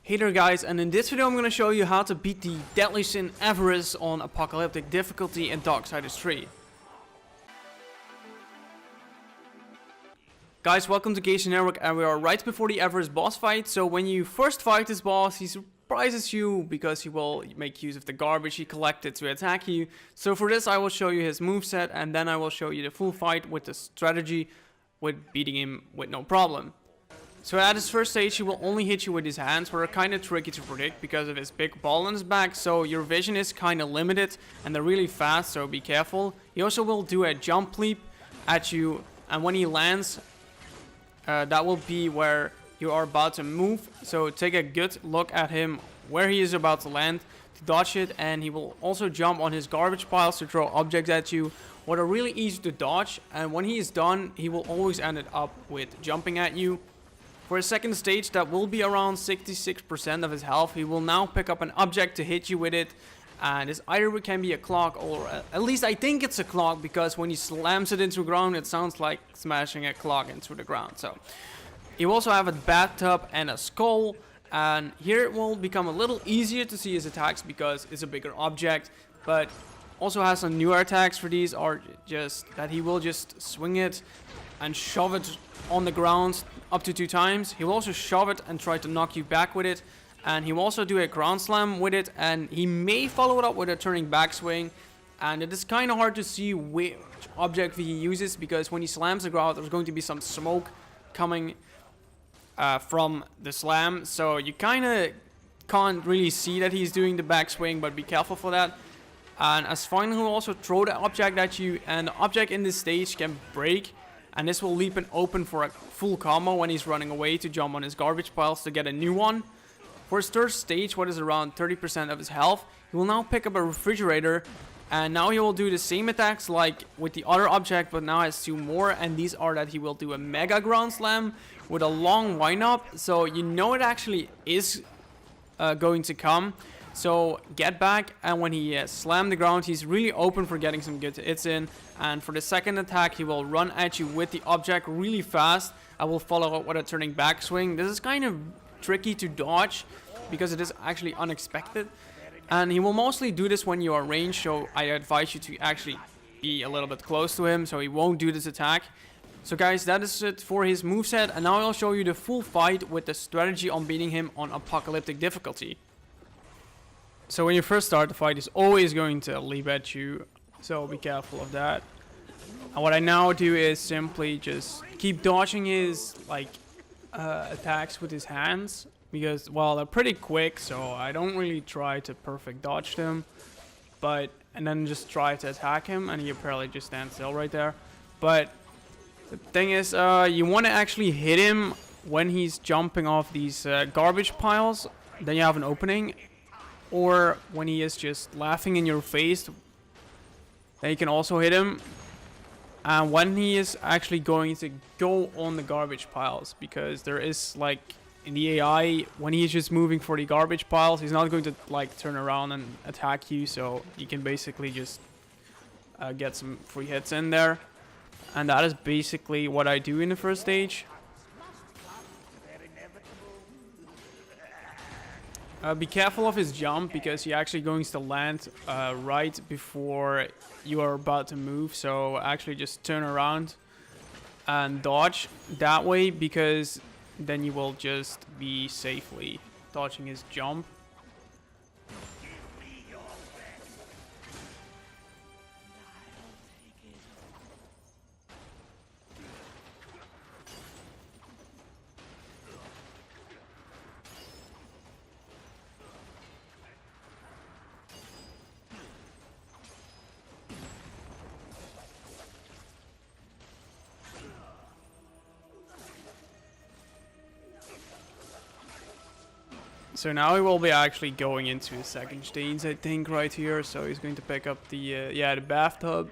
Hey there guys, and in this video I'm going to show you how to beat the deadly sin Avarice on Apocalyptic Difficulty in Darksiders 3. Guys, welcome to Gage Network, and we are right before the Avarice boss fight. So when you first fight this boss, he surprises you because he will make use of the garbage he collected to attack you. So for this I will show you his moveset, and then I will show you the full fight with the strategy with beating him with no problem. So at his first stage he will only hit you with his hands, which are kind of tricky to predict because of his big ball on his back, so your vision is kind of limited and they're really fast, so be careful. He also will do a jump leap at you, and when he lands, that will be where you are about to move, so take a good look at him where he is about to land to dodge it. And he will also jump on his garbage piles to throw objects at you, what are really easy to dodge, and when he is done he will always end it up with jumping at you. For his second stage, that will be around 66% of his health. He will now pick up an object to hit you with it, and this either can be a clock, or at least I think it's a clock, because when he slams it into the ground it sounds like smashing a clock into the ground. So you also have a bathtub and a skull, and here it will become a little easier to see his attacks because it's a bigger object, but also has some newer attacks. For these are just that he will just swing it and shove it on the ground up to 2 times. He will also shove it and try to knock you back with it, and he will also do a ground slam with it, and he may follow it up with a turning backswing. And it is kind of hard to see which object he uses, because when he slams the ground there's going to be some smoke coming from the slam, so you kind of can't really see that he's doing the backswing, but be careful for that. And as final, he will also throw the object at you, and the object in this stage can break, and this will leave it open for a full combo when he's running away to jump on his garbage piles to get a new one. For his third stage, what is around 30% of his health, he will now pick up a refrigerator, and now he will do the same attacks like with the other object, but now has 2 more, and these are that he will do a mega ground slam with a long wind up, so you know it actually is going to come. So get back, and when he slammed the ground he's really open for getting some good hits in. And for the second attack he will run at you with the object really fast. I will follow up with a turning backswing. This is kind of tricky to dodge because it is actually unexpected, and he will mostly do this when you are ranged, so I advise you to actually be a little bit close to him so he won't do this attack. So guys, that is it for his moveset, and now I'll show you the full fight with the strategy on beating him on Apocalyptic Difficulty. So when you first start the fight, he's always going to leap at you, so be careful of that. And what I now do is simply just keep dodging his attacks with his hands, because, well, they're pretty quick, so I don't really try to perfect dodge them, and then just try to attack him, and he apparently just stands still right there. But the thing is, you want to actually hit him when he's jumping off these garbage piles, then you have an opening. Or when he is just laughing in your face, then you can also hit him. And when he is actually going to go on the garbage piles, because there is, like, in the AI, when he's just moving for the garbage piles, he's not going to like turn around and attack you, so you can basically just get some free hits in there. And that is basically what I do in the first stage. Be careful of his jump, because he actually going to land right before you are about to move. So actually just turn around and dodge that way, because then you will just be safely dodging his jump. So now he will be actually going into his second stage, I think, right here. So he's going to pick up the the bathtub,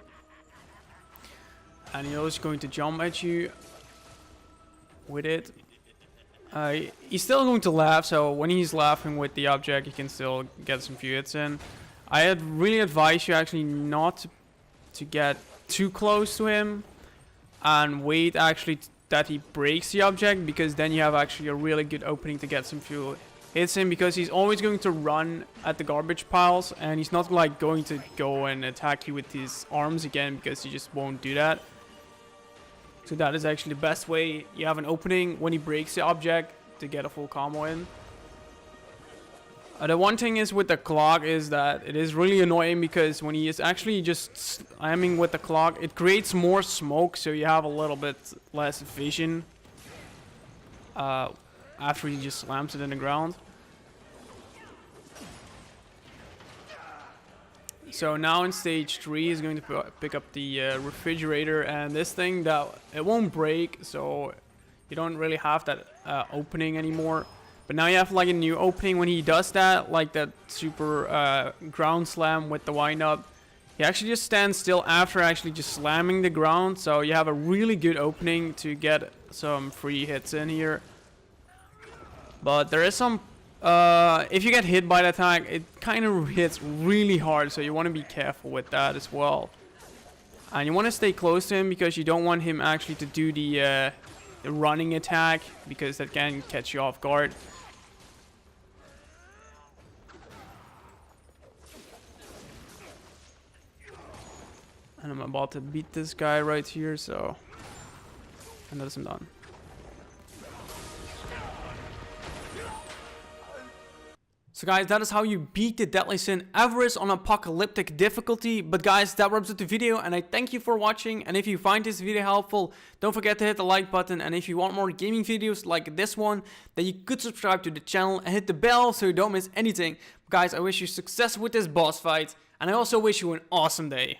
and he's also going to jump at you with it. He's still going to laugh, so when he's laughing with the object, he can still get some few hits in. I really advise you actually not to get too close to him, and wait actually that he breaks the object, because then you have actually a really good opening to get some few hits him, because he's always going to run at the garbage piles, and he's not like going to go and attack you with his arms again, because he just won't do that. So that is actually the best way. You have an opening when he breaks the object to get a full combo in. The one thing is with the clock is that it is really annoying, because when he is actually just slamming with the clock, it creates more smoke, so you have a little bit less vision after he just slams it in the ground. So now in stage 3 is going to pick up the refrigerator, and this thing, that it won't break, so you don't really have that opening anymore. But now you have like a new opening when he does that, like that super ground slam with the wind up. He actually just stands still after actually just slamming the ground, so you have a really good opening to get some free hits in here. But there is some, if you get hit by the attack, it kind of hits really hard, so you want to be careful with that as well. And you want to stay close to him, because you don't want him actually to do the running attack, because that can catch you off guard. And I'm about to beat this guy right here, so... and that's him done. So guys, that is how you beat the deadly sin Avarice on Apocalyptic Difficulty. But guys, that wraps up the video, and I thank you for watching. And if you find this video helpful, don't forget to hit the like button. And if you want more gaming videos like this one, then you could subscribe to the channel and hit the bell so you don't miss anything. But guys, I wish you success with this boss fight, and I also wish you an awesome day.